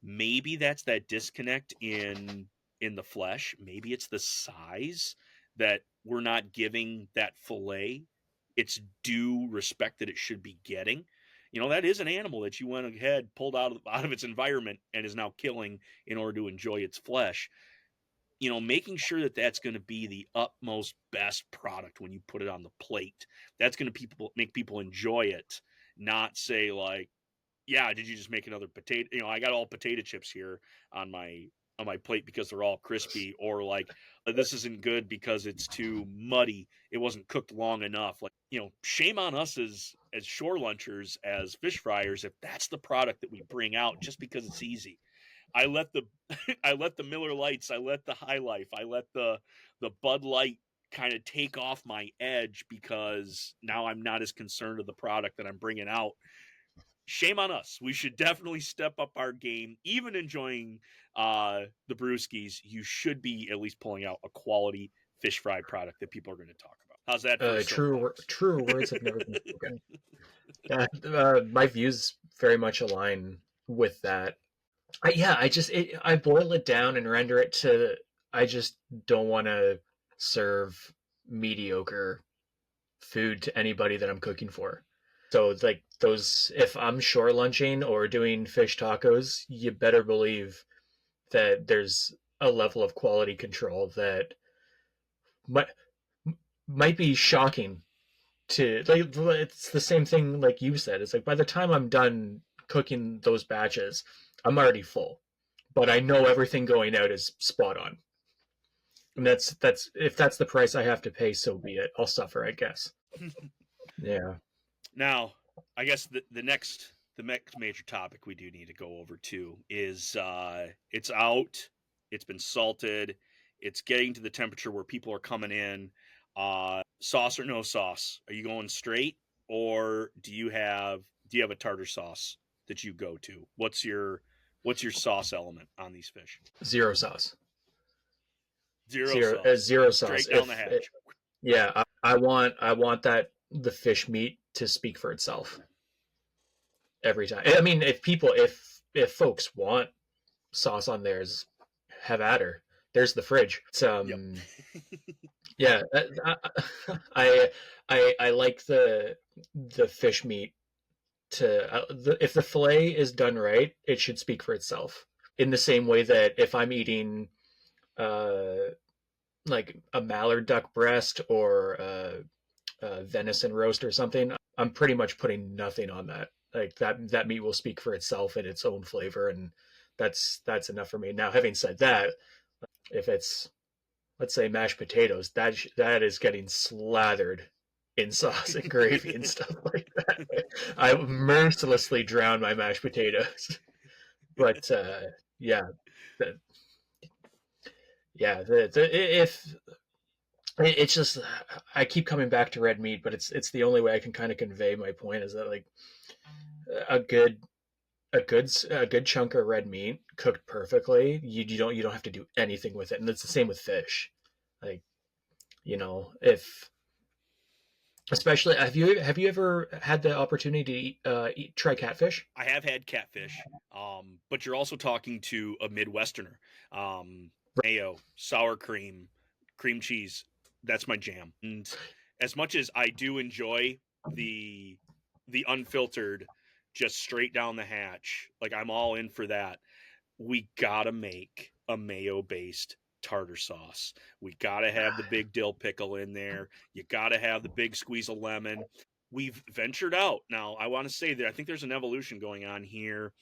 Maybe that's that disconnect in the flesh. Maybe it's the size that we're not giving that fillet its due respect that it should be getting. That is an animal that you went ahead, pulled out of its environment, and is now killing in order to enjoy its flesh. Making sure that that's going to be the utmost best product when you put it on the plate. That's going to make people enjoy it, not say like, yeah, did you just make another potato? I got all potato chips here on my plate because they're all crispy, or like this isn't good because it's too muddy. It wasn't cooked long enough. Like, shame on us as shore lunchers, as fish fryers, if that's the product that we bring out just because it's easy. I let the I let the Miller Lights, I let the High Life, I let the Bud Light kind of take off my edge because now I'm not as concerned with the product that I'm bringing out. Shame on us. We should definitely step up our game. Even enjoying the brewskis, you should be at least pulling out a quality fish fry product that people are going to talk about. How's that for a soapbox? Truer words have never been spoken. Yeah, my views very much align with that. I boil it down and render it to. I just don't want to serve mediocre food to anybody that I'm cooking for. So, like, those, if I'm shore lunching or doing fish tacos, you better believe that there's a level of quality control that might might be shocking to, like, it's the same thing like you said. It's like by the time I'm done cooking those batches, I'm already full. But I know everything going out is spot on. And that's if that's the price I have to pay, so be it. I'll suffer, I guess. Yeah. Now, I guess the next major topic we do need to go over too is it's out, it's been salted, it's getting to the temperature where people are coming in. Sauce or no sauce? Are you going straight, or do you have a tartar sauce that you go to? What's your sauce element on these fish? Zero sauce. Zero Zero sauce, zero sauce. straight down the hatch. Yeah, I want that the fish meat to speak for itself every time. I mean, if folks want sauce on theirs, have at her. There's the fridge. Yep. Yeah, I I like the fish meat to if the fillet is done right, it should speak for itself. In the same way that if I'm eating uh like a mallard duck breast or venison roast or something, I'm pretty much putting nothing on that. Like that meat will speak for itself in its own flavor, and that's enough for me. Now, having said that, if it's, let's say, mashed potatoes, that is getting slathered in sauce and gravy and stuff like that. I mercilessly drown my mashed potatoes. But yeah, the, yeah, if it's just, I keep coming back to red meat, but it's the only way I can kind of convey my point is that like a good a good chunk of red meat cooked perfectly, you don't have to do anything with it, and it's the same with fish. Like, if, especially, have you ever had the opportunity to try catfish? I have had catfish, but you're also talking to a Midwesterner. Mayo, sour cream, cream cheese. That's my jam. And as much as I do enjoy the the unfiltered, just straight down the hatch, like I'm all in for that. We gotta make a mayo based tartar sauce. We gotta have the big dill pickle in there. You gotta have the big squeeze of lemon. We've ventured out. Now, I want to say that I think there's an evolution going on here.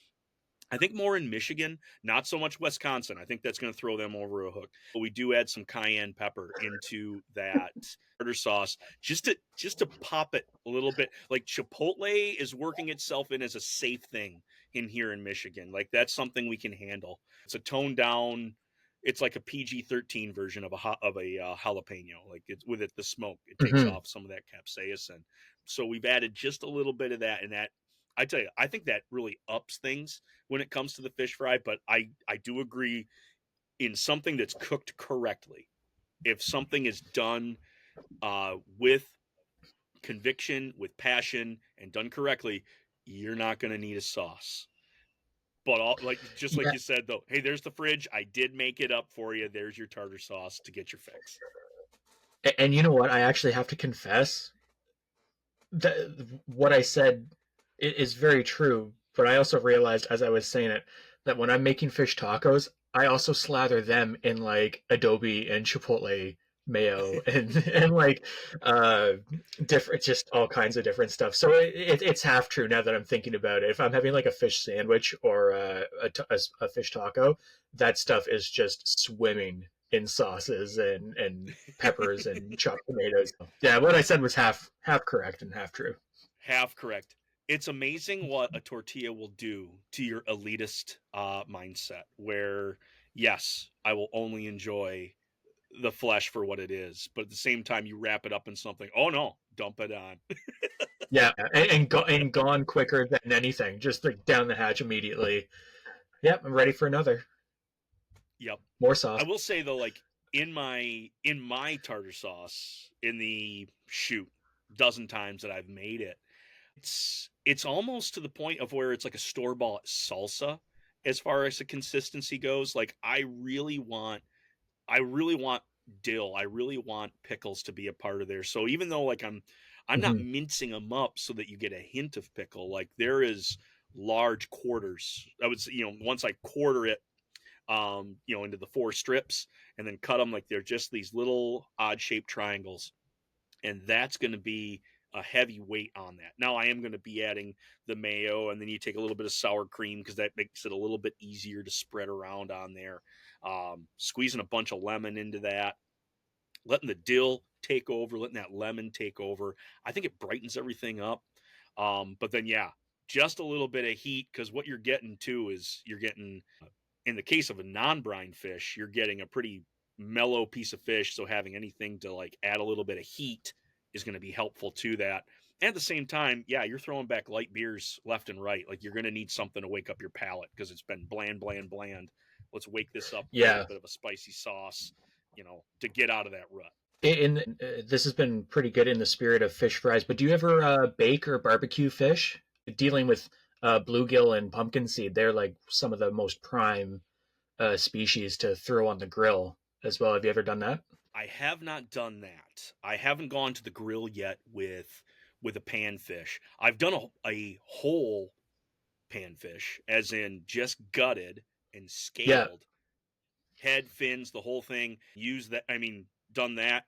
I think more in Michigan, not so much Wisconsin. I think that's going to throw them over a hook. But we do add some cayenne pepper into that tartar sauce just to pop it a little bit. Like Chipotle is working itself in as a safe thing in here in Michigan. Like that's something we can handle. It's a toned down. It's like a PG-13 version of a jalapeno. Like it's with it the smoke, it takes Mm-hmm. off some of that capsaicin. So we've added just a little bit of that, and that I tell you, I think that really ups things when it comes to the fish fry. But I do agree in something that's cooked correctly. If something is done with conviction, with passion, and done correctly, you're not going to need a sauce. But just like Yeah, you said though, hey, there's the fridge. I did make it up for you. There's your tartar sauce to get your fix. and you know what? I actually have to confess that what I said is very true. But I also realized as I was saying it that when I'm making fish tacos, I also slather them in like Adobe and Chipotle mayo and like uh different, just all kinds of different stuff. So it's half true now that I'm thinking about it. If I'm having like a fish sandwich or a fish taco, that stuff is just swimming in sauces and peppers and chopped tomatoes. Yeah, what I said was half correct and half true. Half correct. It's amazing what a tortilla will do to your elitist mindset. Where yes, I will only enjoy the flesh for what it is, but at the same time, you wrap it up in something. Oh no, dump it on. Yeah, and gone quicker than anything. Just like down the hatch immediately. Yep, I'm ready for another. Yep. More I sauce. will say though, like in my tartar sauce, in the shoot dozen times that I've made it, it's almost to the point of where it's like a store bought salsa as far as the consistency goes. Like I really want dill. I really want pickles to be a part of there. So even though like I'm not Hmm. mincing them up so that you get a hint of pickle, like there is large quarters. I would say, once I quarter it into the four strips and then cut them like they're just these little odd shaped triangles, and that's going to be a heavy weight on that. Now I am going to be adding the mayo, and then you take a little bit of sour cream because that makes it a little bit easier to spread around on there. Squeezing a bunch of lemon into that, letting the dill take over, letting that lemon take over. I think it brightens everything up. But then yeah, just a little bit of heat because what you're getting too is you're getting in the case of a non-brine fish, you're getting a pretty mellow piece of fish. So having anything to like add a little bit of heat is going to be helpful to that. And at the same time, yeah, you're throwing back light beers left and right. Like you're going to need something to wake up your palate because it's been bland, bland, bland. Let's wake this up with a little Yeah, bit of a spicy sauce, to get out of that rut. this has been pretty good in the spirit of fish fries. But do you ever bake or barbecue fish? Dealing with bluegill and pumpkin seed, they're like some of the most prime species to throw on the grill as well. Have you ever done that? I have not done that. I haven't gone to the grill yet with a panfish. I've done a whole panfish, as in just gutted and Yeah, scaled. head, fins, the whole thing. Use that. I mean, done that.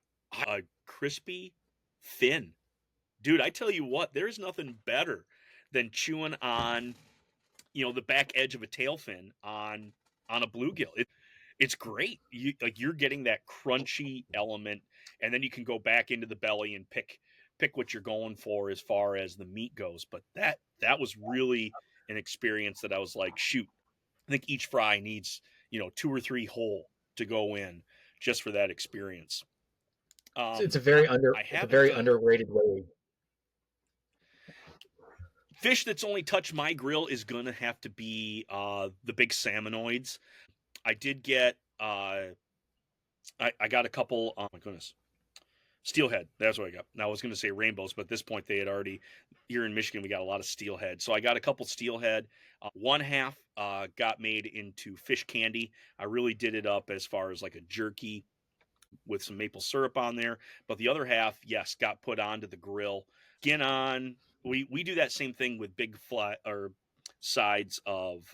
A crispy fin, dude. I tell you what, there's nothing better than chewing on, the back edge of a tail fin on a bluegill. It's great. You're getting that crunchy element, and then you can go back into the belly and pick what you're going for as far as the meat goes. But that was really an experience that I was like, shoot, I think each fry needs, 2 or 3 whole to go in just for that experience. It's a I it's a haven't very done underrated way. fish that's only touched my grill is gonna have to be the big salmonoids. I did get I got a couple. Oh my goodness, steelhead. That's what I got. Now I was going to say rainbows, but at this point they had already. Here in Michigan, we got a lot of steelhead, so I got a couple steelhead. One half got made into fish candy. I really did it up as far as like a jerky with some maple syrup on there, but the other half, yes, got put onto the grill. Skin on. We do that same thing with big flat or sides of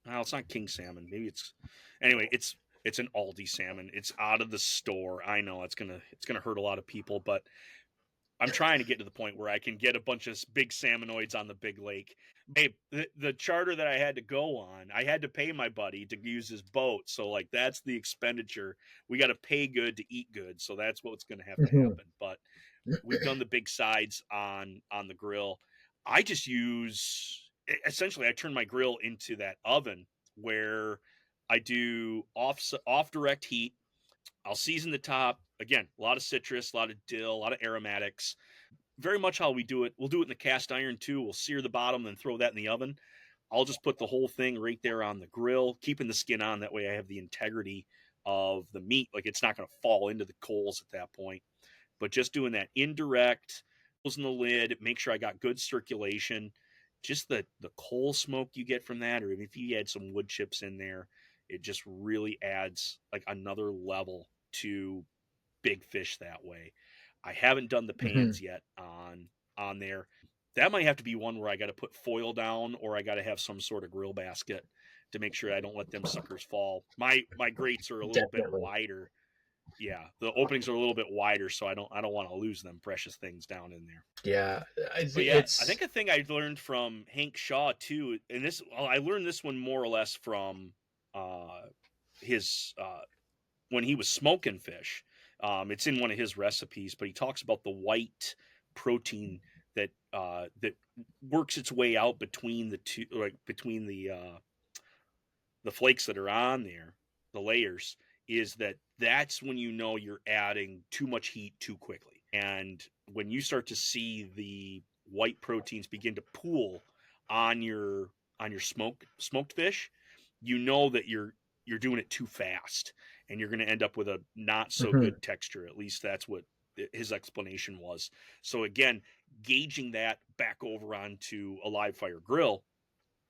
well, it's not king salmon. Maybe it's anyway. It's an Aldi salmon. It's out of the store. I know it's gonna hurt a lot of people, but I'm trying to get to the point where I can get a bunch of big salmonoids on the big lake. Babe, the charter that I had to go on, I had to pay my buddy to use his boat. So like that's the expenditure. We got to pay good to eat good. So that's what's going to have to Mhm. happen. But we've done the big sides on the grill. I just use essentially I turn my grill into that oven where I do off direct heat. I'll season the top. Again, a lot of citrus, a lot of dill, a lot of aromatics. Very much how we do it. We'll do it in the cast iron too. We'll sear the bottom and throw that in the oven. I'll just put the whole thing right there on the grill, keeping the skin on. That way I have the integrity of the meat. Like it's not going to fall into the coals at that point. But just doing that indirect, closing the lid, make sure I got good circulation. Just the coal smoke you get from that, or if you add some wood chips in there, it just really adds like another level to big fish that way. I haven't done the Mhm. pans yet on there. That might have to be one where I got to put foil down, or I got to have some sort of grill basket to make sure I don't let them suckers fall. My grates are a little bit Definitely. wider. Yeah, the openings are a little bit wider, so I don't want to lose them precious things down in there. Yeah, But yeah, I think a thing I learned from Hank Shaw too, and this well, I learned this one more or less from uh, his when he was smoking fish. It's in one of his recipes, but he talks about the white protein that works its way out between the two, like between the flakes that are on there, the layers, is that's when you know you're adding too much heat too quickly. And when you start to see the white proteins begin to pool on your smoked fish, you know that you're doing it too fast and you're going to end up with a not so Mhm. good texture. At least that's what his explanation was. So again, gauging that back over onto a live fire grill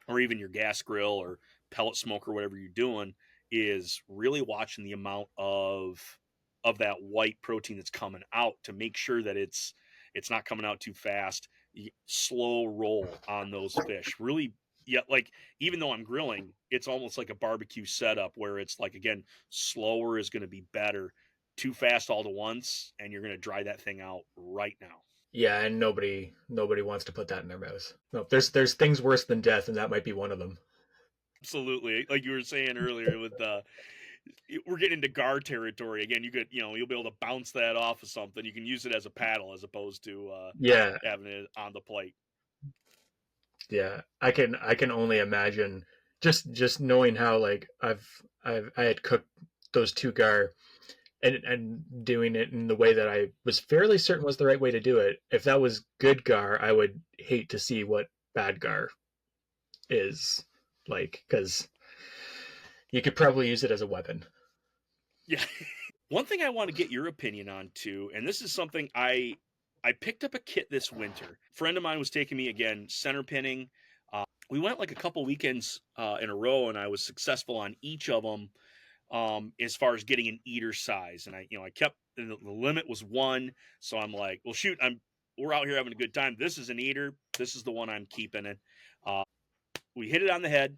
or even your gas grill or pellet smoke or whatever you're doing is really watching the amount of that white protein that's coming out to make sure that it's not coming out too fast. Slow roll on those fish. Really, yeah, like even though I'm grilling, it's almost like a barbecue setup where it's like again, slower is going to be better. Too fast all to once, and you're going to dry that thing out right now. Yeah, and nobody wants to put that in their mouth. No, there's things worse than death, and that might be one of them. Absolutely, like you were saying earlier with we're getting into gar territory again. You'll be able to bounce that off of something. You can use it as a paddle as opposed to Yeah, having it on the plate. yeah. I can only imagine just knowing how like I had cooked those two gar and doing it in the way that I was fairly certain was the right way to do it. If that was good gar, I would hate to see what bad gar is like because you could probably use it as a weapon. Yeah. One thing I want to get your opinion on too, and this is something I picked up a kit this winter. A friend of mine was taking me again center pinning. We went like a couple weekends in a row, and I was successful on each of them as far as getting an eater size. And I kept the limit was one, so I'm like, well, shoot, we're out here having a good time. This is an eater. This is the one I'm keeping it. Uh, we hit it on the head.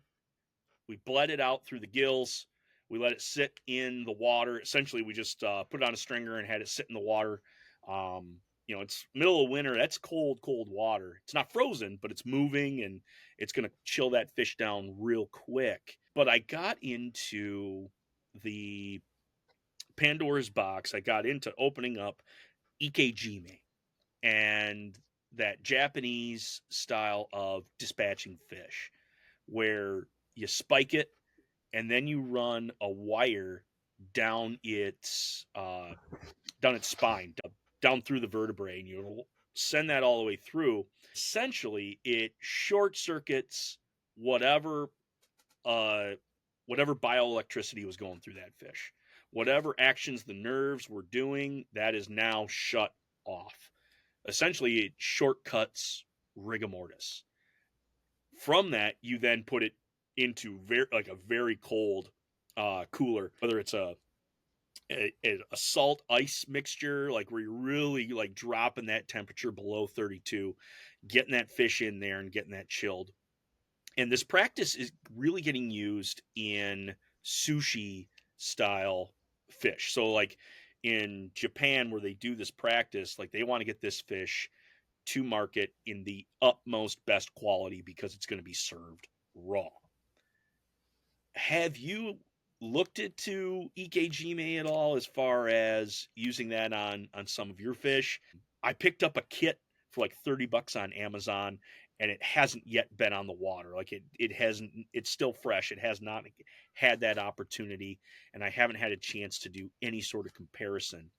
We bled it out through the gills. We let it sit in the water. Essentially, we just put it on a stringer and had it sit in the water. It's middle of winter. That's cold, cold water. It's not frozen, but it's moving and it's going to chill that fish down real quick. But I got into the Pandora's box. I got into opening up Ikejime and that Japanese style of dispatching fish where you spike it and then you run a wire down its spine, down through the vertebrae, and you send that all the way through. Essentially, it short circuits whatever whatever bioelectricity was going through that fish. Whatever actions the nerves were doing, that is now shut off. Essentially, it shortcuts rigor mortis. From that, you then put it into a very cold cooler, whether it's a salt ice mixture, like where you're really like dropping that temperature below 32, getting that fish in there and getting that chilled. And this practice is really getting used in sushi style fish. So like in Japan where they do this practice, like they want to get this fish to market in the utmost best quality because it's going to be served raw. Have you looked into Ikejime at all as far as using that on some of your fish? I picked up a kit for like $30 on Amazon and it hasn't yet been on the water. Like it hasn't, it's still fresh. It has not had that opportunity and I haven't had a chance to do any sort of comparison.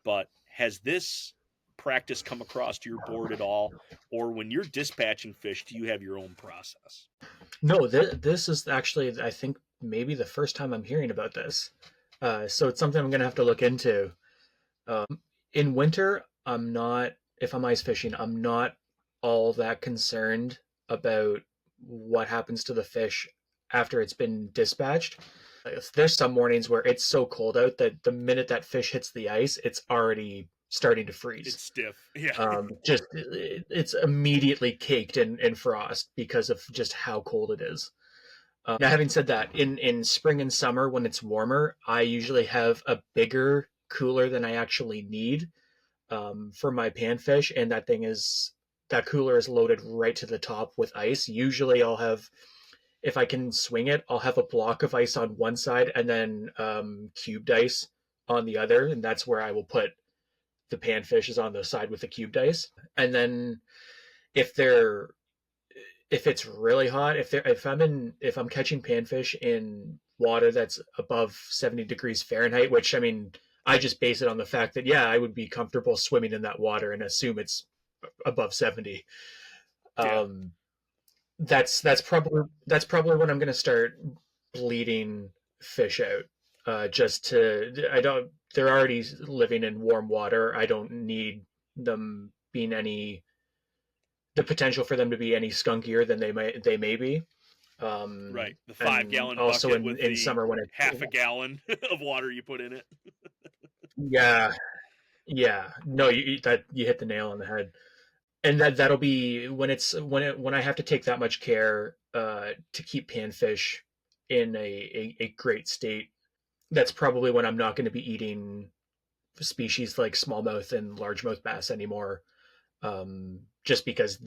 But has this practice come across your board at all? Or when you're dispatching fish, do you have your own process? No, this is actually, I think, maybe the first time I'm hearing about this. So it's something I'm going to have to look into. In winter, I'm not, if I'm ice fishing, I'm not all that concerned about what happens to the fish after it's been dispatched. There's some mornings where it's so cold out that the minute that fish hits the ice, it's already starting to freeze. It's stiff. Yeah. It's immediately caked in frost because of just how cold it is. Now, having said that, in spring and summer when it's warmer, I usually have a bigger cooler than I actually need for my panfish, and that cooler is loaded right to the top with ice. Usually, I'll have, if I can swing it, I'll have a block of ice on one side and then cubed ice on the other, and that's where I will put the panfish is on the side with the cubed ice. And then if it's really hot, if I'm catching panfish in water that's above 70 degrees Fahrenheit, which I mean, I just base it on the fact that yeah, I would be comfortable swimming in that water and assume it's above 70. Yeah. That's probably when I'm going to start bleeding fish out. They're already living in warm water. I don't need them being the potential for them to be any skunkier than they may be. Right. The And 5-gallon also bucket with in the summer when half a gallon of water you put in it. yeah, yeah, no, you hit the nail on the head. And that'll be when I have to take that much care to keep panfish in a great state. That's probably when I'm not going to be eating species like smallmouth and largemouth bass anymore. Just because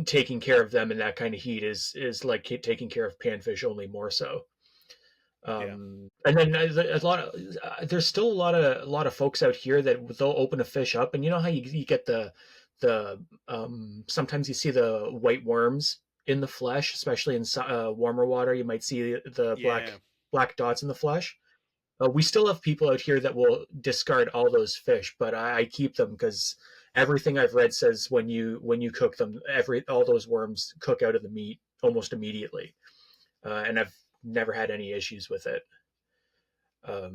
taking care of them in that kind of heat is like taking care of panfish, only more so. Yeah. And then there's still a lot of folks out here that they'll open a fish up, and you know how you get the sometimes you see the white worms in the flesh, especially in warmer water. You might see the Yeah. black dots in the flesh. We still have people out here that will discard all those fish, but I keep them because everything I've read says when you cook them, all those worms cook out of the meat almost immediately, and I've never had any issues with it.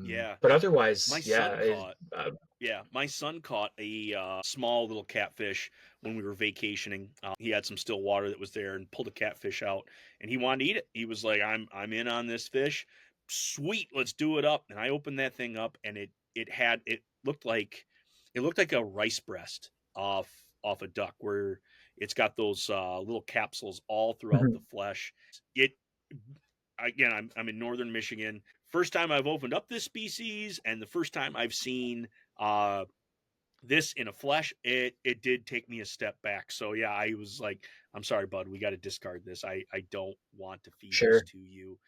Yeah. But otherwise, My yeah, son caught Yeah, my son caught a small little catfish when we were vacationing. He had some still water that was there and pulled a catfish out, and he wanted to eat it. He was like, "I'm in on this fish. Sweet, let's do it up." And I opened that thing up, and it looked like a rice breast off a duck, where it's got those little capsules all throughout the flesh. It again, I'm in northern Michigan. First time I've opened up this species, and the first time I've seen this in a flesh, it did take me a step back. So yeah, I was like, I'm sorry, bud, we got to discard this. I don't want to feed this Sure. to you.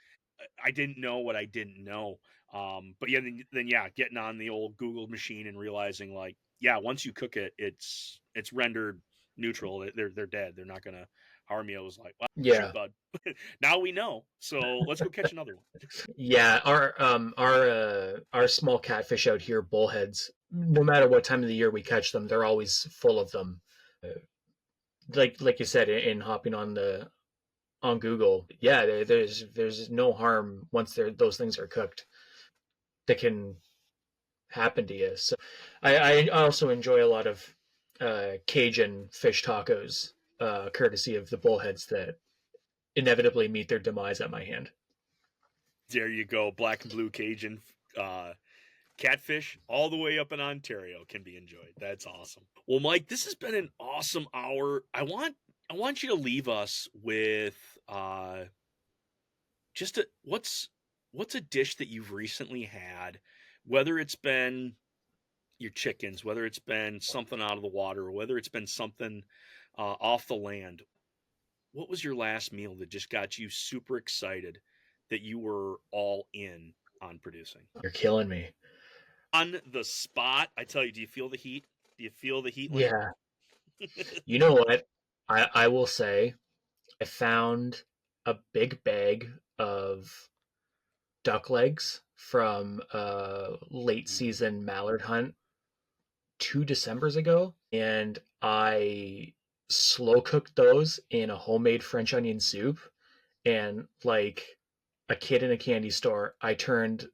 I didn't know what I didn't know. But yeah, then yeah, getting on the old Google machine and realizing like, yeah, once you cook it, it's rendered neutral. They're dead. They're not gonna harm you. I was like, well, shoot, Yeah. bud. Now we know. So let's go catch another one. Yeah, our small catfish out here, bullheads. No matter what time of the year we catch them, they're always full of them. Uh, like you said, in hopping on Google, yeah, there's no harm once those things are cooked that can happen to you. So I also enjoy a lot of Cajun fish tacos, courtesy of the bullheads that inevitably meet their demise at my hand. There you go. Black and blue Cajun uh, catfish all the way up in Ontario can be enjoyed. That's awesome. Well, Mike, this has been an awesome hour. I want you to leave us with just what's a dish that you've recently had, whether it's been your chickens, whether it's been something out of the water, or whether it's been something off the land. What was your last meal that just got you super excited that you were all in on producing? You're killing me. On the spot, I tell you, do you feel the heat? Do you feel the heat, Link? Yeah. You know what? I will say I found a big bag of duck legs from a late Mm. season mallard hunt 2 Decembers ago, and I slow cooked those in a homemade French onion soup. And like a kid in a candy store, I pulled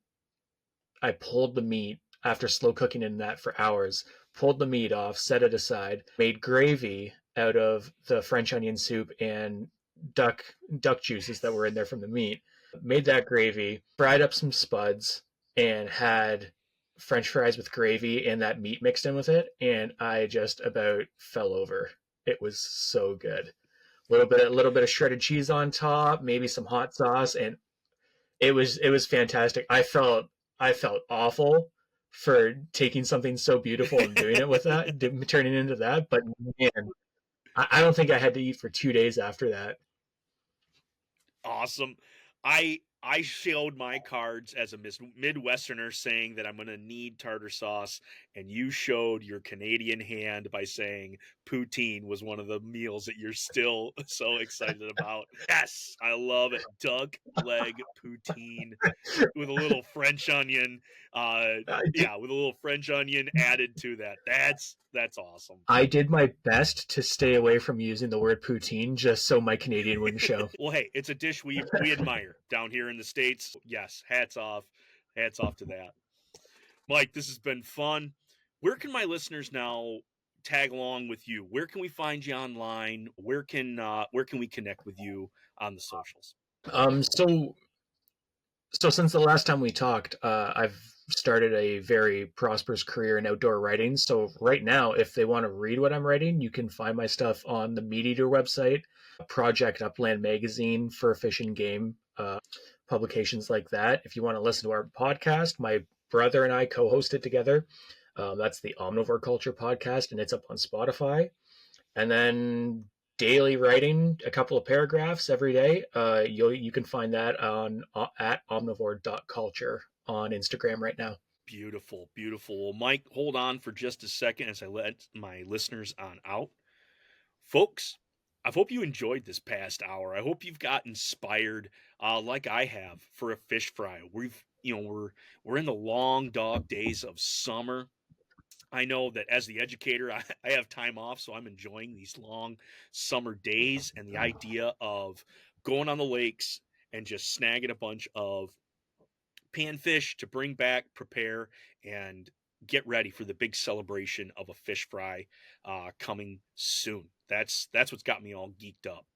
the meat after slow cooking in that for hours, pulled the meat off, set it aside, made gravy out of the French onion soup and duck duck juices that were in there from the meat. Made that gravy, fried up some spuds, and had French fries with gravy and that meat mixed in with it, and I just about fell over. It was so good. A little bit of shredded cheese on top, maybe some hot sauce, and it was fantastic. I felt awful for taking something so beautiful and doing it with that, turning into that. But man, I don't think I had to eat for 2 days after that. Awesome. I showed my cards as a Midwesterner saying that I'm going to need tartar sauce, and you showed your Canadian hand by saying poutine was one of the meals that you're still so excited about. Yes, I love it. Duck leg poutine with a little French onion. Yeah, with a little French onion added to that. That's awesome. I did my best to stay away from using the word poutine just so my Canadian wouldn't show. Well, hey, it's a dish we admire down here in the States. Yes, hats off to that. Mike, this has been fun. Where can my listeners now tag along with you? Where can we find you online? Where can we connect with you on the socials? So since the last time we talked, I've started a very prosperous career in outdoor writing. So right now, if they want to read what I'm writing, you can find my stuff on the Meat Eater website, Project Upland magazine for fish and game, publications like that. If you want to listen to our podcast, my brother and I co-host it together. That's the Omnivore Culture podcast, and it's up on Spotify. And then daily writing, a couple of paragraphs every day. You can find that on at omnivore.culture on Instagram right now. Beautiful, beautiful. Well, Mike, hold on for just a second as I let my listeners on out. Folks, I hope you enjoyed this past hour. I hope you've got inspired, like I have, for a fish fry. We're in the long dog days of summer. I know that as the educator, I have time off, so I'm enjoying these long summer days and the idea of going on the lakes and just snagging a bunch of panfish to bring back, prepare, and get ready for the big celebration of a fish fry coming soon. That's what's got me all geeked up.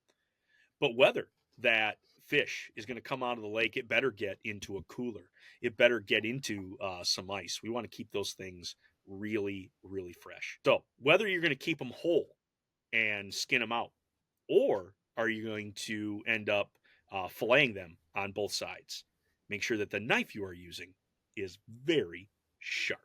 But whether that fish is going to come out of the lake, it better get into a cooler. It better get into some ice. We want to keep those things really, really fresh. So whether you're going to keep them whole and skin them out, or are you going to end up filleting them on both sides. Make sure that the knife you are using is very sharp.